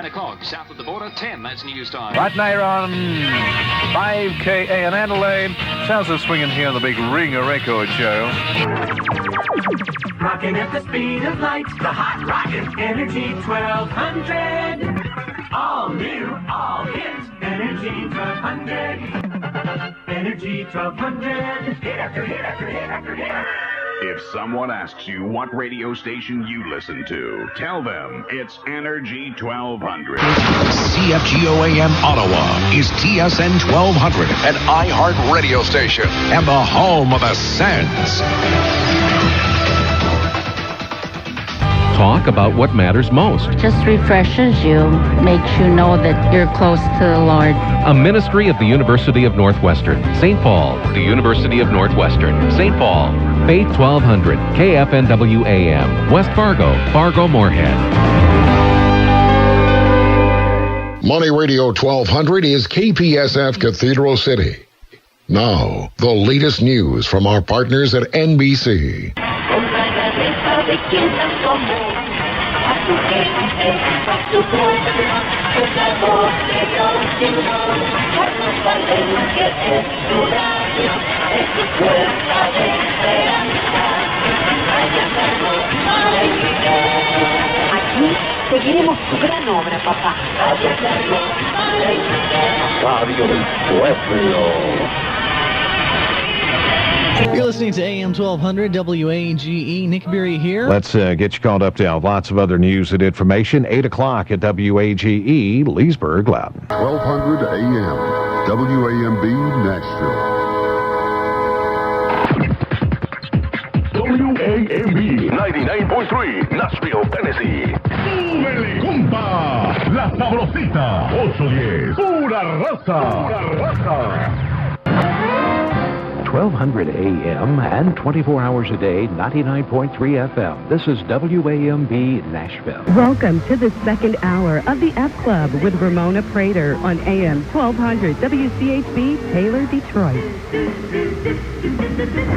9 o'clock. South of the border, 10. That's news time. Right now you're on 5KA in Adelaide. Sounds of swinging here on the big Ringer Record Show. Rocking at the speed of light, the hot rocket Energy 1200. All new, all hit, Energy 1200. Energy 1200. Hit after hit after hit after hit. If someone asks you what radio station you listen to, tell them it's Energy 1200. CFGO AM Ottawa is TSN 1200, an iHeart radio station and the home of the Sens. Talk about what matters most. Just refreshes you, makes you know that you're close to the Lord. A ministry of the University of Northwestern, St. Paul, the University of Northwestern, St. Paul, Faith 1200, KFNW AM, West Fargo, Fargo-Moorhead. Money Radio 1200 is KPSF Cathedral City. Now, the latest news from our partners at NBC. Aquí seguiremos tu gran obra, papá. Radio del Pueblo. You're listening to AM 1200 WAGE. Nick Beery here. Let's get you caught up to lots of other news and information. 8 o'clock at WAGE, Leesburg, Loudon. 1200 AM, WAMB, Nashville. WAMB 99.3, Nashville, Tennessee. ¡Súbele, compa! La Sabrosita, 810. Pura raza. Pura raza. 1200 AM and 24 hours a day, 99.3 FM. This is WAMB Nashville. Welcome to the second hour of the F Club with Ramona Prater on AM 1200 WCHB Taylor, Detroit.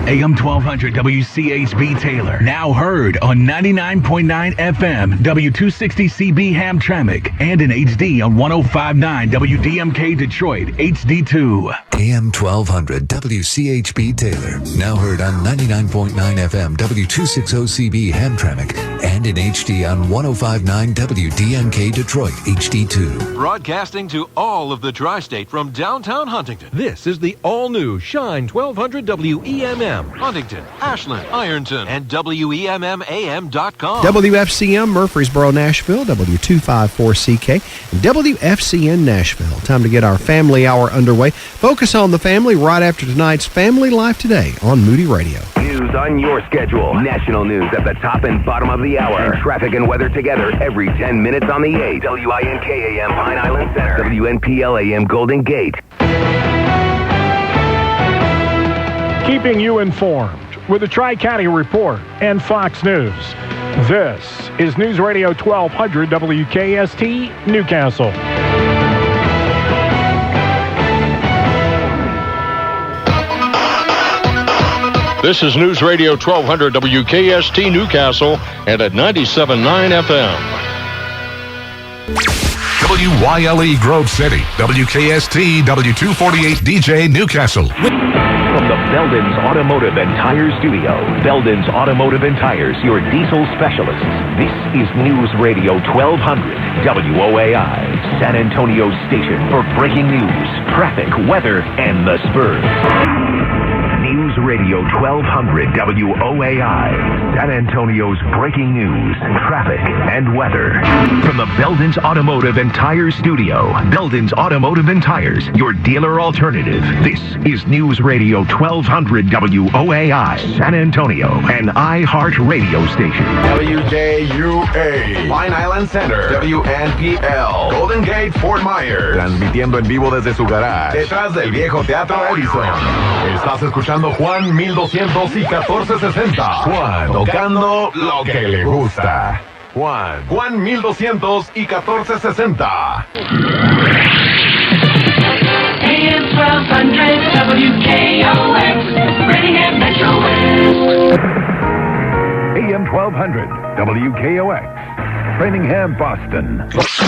AM 1200 WCHB Taylor. Now heard on 99.9 FM W260CB Hamtramck and in HD on 105.9 WDMK Detroit HD2. AM 1200 WCHB Taylor. Now heard on 99.9 FM W260CB Hamtramck and in HD on 105.9 WDMK Detroit HD2. Broadcasting to all of the tri-state from downtown Huntington. This is the all-new Shine 1200 WEMM. Huntington, Ashland, Ironton, and WEMMAM.com. WFCM Murfreesboro, Nashville, W254CK, and WFCN Nashville. Time to get our family hour underway. Focus on the family right after tonight's Family Life Today on Moody Radio. News on your schedule. National news at the top and bottom of the hour. And traffic and weather together every 10 minutes on the 8. WINK-AM Pine Island Center. WNPL-AM Golden Gate. Keeping you informed with the Tri-County Report and Fox News. This is News Radio 1200 WKST, Newcastle. This is News Radio 1200 WKST Newcastle and at 97.9 FM. WYLE Grove City, WKST W248 DJ Newcastle. From the Belden's Automotive and Tire Studio, Belden's Automotive and Tires, your diesel specialists. This is News Radio 1200 WOAI, San Antonio's station for breaking news, traffic, weather, and the Spurs. News Radio 1200 WOAI, San Antonio's breaking news, traffic, and weather. From the Belden's Automotive and Tire Studio, Belden's Automotive and Tires, your dealer alternative. This is News Radio 1200 WOAI, San Antonio, an iHeart radio station. WJUA, Pine Island Center, WNPL, Golden Gate, Fort Myers. Transmitiendo en vivo desde su garage, detrás del viejo Teatro Edison. Estás escuchando Juan 1200 y 1460. Juan, tocando lo que le gusta. Juan 1200 y 1460. AM 1200 WKOX, Birmingham Metro West. AM 1200 WKOX, Framingham, Boston.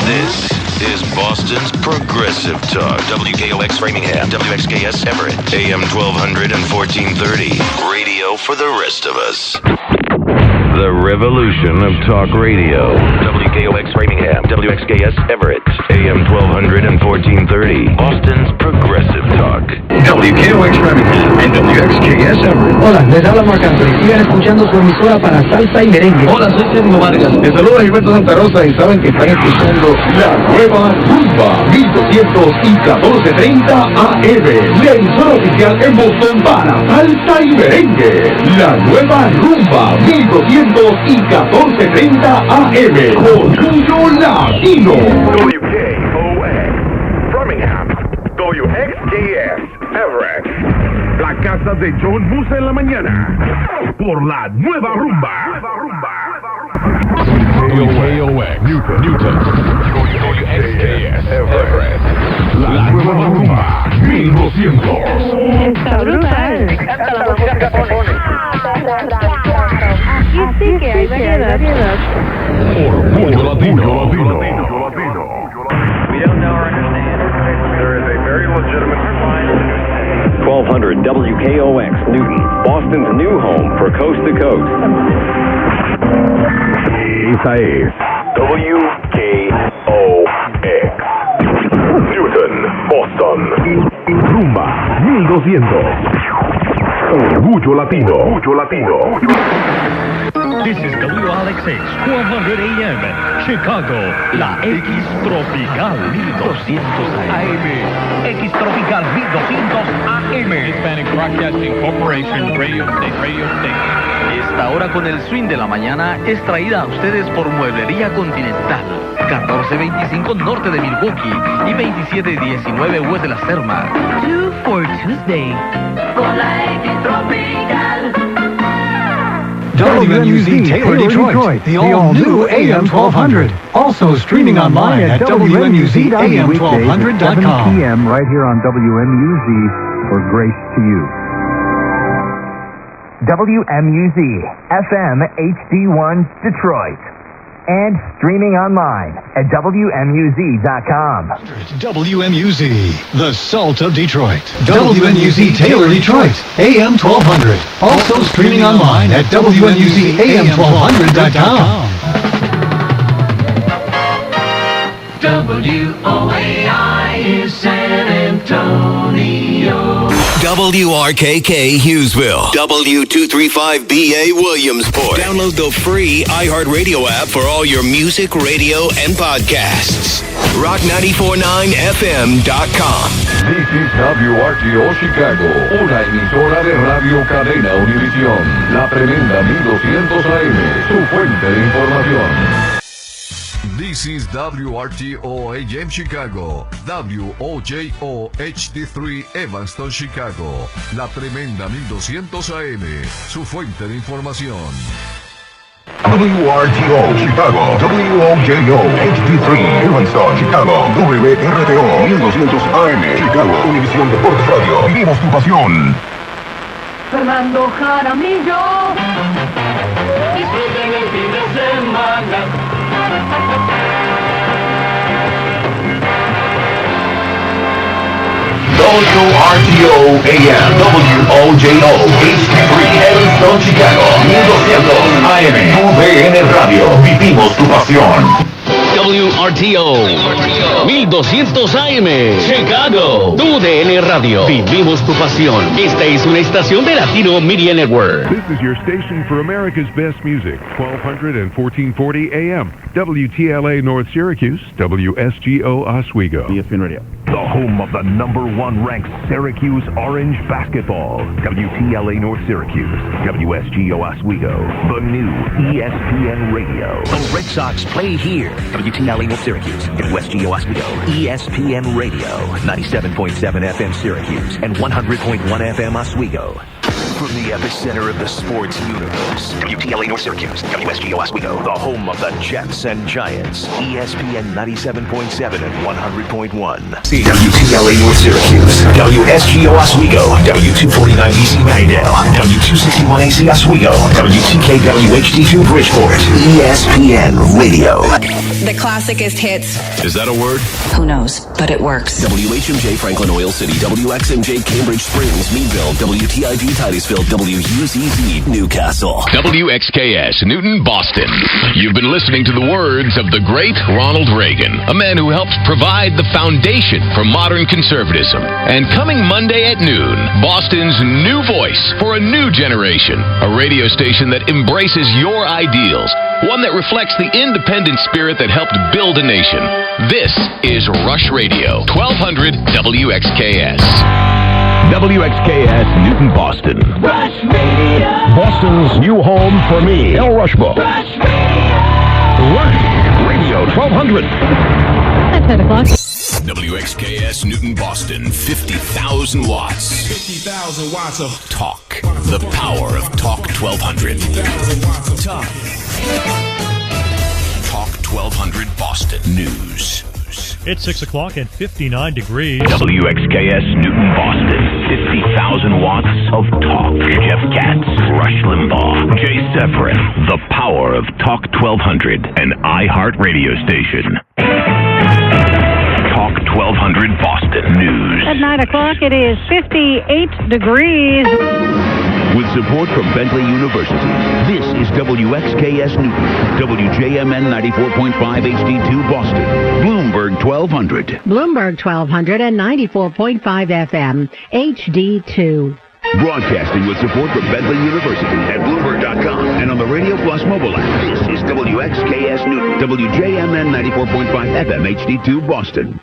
This is Boston's Progressive Talk. WKOX Framingham, WXKS Everett, AM 1200 and 1430. Radio for the rest of us. The revolution of talk radio. WKOX Framingham, WXKS Everett, AM 1200 and 1430. Boston's Progressive Talk. WKOX Framingham and WXKS Everett. Hola, les habla Marc Anthony. Sigan escuchando su emisora para salsa y merengue. Hola, soy Sergio Vargas. Les saluda Gilberto Santa Rosa y saben que están escuchando la nueva Rumba 1200 y 1430 AM. La emisora oficial en Boston para salsa y merengue. La nueva Rumba 1200 y 1430 AM. Orgullo Latino. WKOX Birmingham, WXKS Everett. La casa de John Musa en la mañana. Por la nueva rumba. WKOX Newton. WXKS Everett. La nueva rumba 1200. Está brutal. Canta la música que pone. Aquí sí que hay variedad. Orgullo Latino. We don't know or understand. There is a very legitimate line. 1200 WKOX Newton, Boston's new home for coast to coast. Esa es WKOX Newton, Boston. Rumba 1200. Orgullo Latino. This is WRXX 1200 AM, Chicago, la X Tropical 1200 AM. X Tropical 1200 AM. Hispanic Broadcasting Corporation, Radio Station. Esta hora con el swing de la mañana es traída a ustedes por Mueblería Continental. 1425 norte de Milwaukee y 2719 west de la Serma. 2 for Tuesday. Con la X Tropical. WMUZ Taylor Detroit, the all-new AM 1200. Also streaming online at WMUZAM1200.com. 7 p.m. right here on WMUZ for Grace to You. WMUZ FM HD1 Detroit. And streaming online at WMUZ.com. WMUZ, the salt of Detroit. WMUZ Taylor Detroit, AM 1200. Also streaming online at WMUZAM1200.com. WOAI is San Antonio. WRKK Hughesville. W235BA Williamsport. Download the free iHeartRadio app for all your music, radio, and podcasts. Rock949FM.com. This is WRTO Chicago, una emisora de radio cadena Univisión. La tremenda 1200 AM, su fuente de información. This is WRTO AM Chicago, WOJO HD3 Evanston, Chicago. La tremenda 1200 AM, su fuente de información. WRTO Chicago, WOJO HD3 Evanston, Chicago, WRTO 1200 AM, Chicago, Univisión Deportes Radio. Vivimos tu pasión. Fernando Jaramillo. Disfruten el fin de semana. WRTO AM, WOJO HD3 Evanston, Chicago, 1200 AM, UBN Radio. Vivimos tu pasión. WRTO 1200 AM, Chicago, UDN Radio. Vivimos tu pasión. Esta es una estación de Latino Media Network. This is your station for America's best music, 1200 and 1440 AM. WTLA North Syracuse, WSGO Oswego. ESPN Radio. The home of the #1 ranked Syracuse Orange basketball. WTLA North Syracuse, WSGO Oswego. The new ESPN Radio. The Red Sox play here. WTLA North Syracuse, WSGO Oswego. ESPN Radio, 97.7 FM Syracuse and 100.1 FM Oswego. From the epicenter of the sports universe, WTLA North Syracuse, WSGO Oswego. the home of the Jets and Giants, ESPN 97.7 and 100.1. WTLA North Syracuse, WSGO Oswego, W249BC Maryville, W261AC Oswego, WTKWHD2 Bridgeport, ESPN Radio. the classicest hits. Is that a word? Who knows, but it works. WHMJ Franklin Oil City, WXMJ Cambridge Springs, Meadville, WTIG Titusville, WUZZ Newcastle. WXKS Newton, Boston. You've been listening to the words of the great Ronald Reagan, a man who helped provide the foundation for modern conservatism. And coming Monday at noon, Boston's new voice for a new generation, a radio station that embraces your ideals, one that reflects the independent spirit that helped build a nation. This is Rush Radio, 1200 WXKS. WXKS Newton, Boston. Rush Radio. Boston's new home for me, El Rushbo. Rush Radio. Rush Radio 1200. At 10 o'clock. WXKS Newton, Boston, 50,000 watts. 50,000 watts of talk. The power of Talk 1200. Talk. Talk 1200 Boston News. It's 6 o'clock and 59 degrees. WXKS Newton, Boston. 50,000 watts of talk. Jeff Katz, Rush Limbaugh, Jay Severin. The power of Talk 1200, an iHeart radio station. Talk 1200 Boston News. At 9 o'clock, it is 58 degrees. With support from Bentley University, this is WXKS Newton, WJMN 94.5 HD2 Boston, Bloomberg 1200. Bloomberg 1200 and 94.5 FM, HD2. Broadcasting with support from Bentley University at Bloomberg.com and on the Radio Plus mobile app. This is WXKS Newton, WJMN 94.5 FM, HD2 Boston.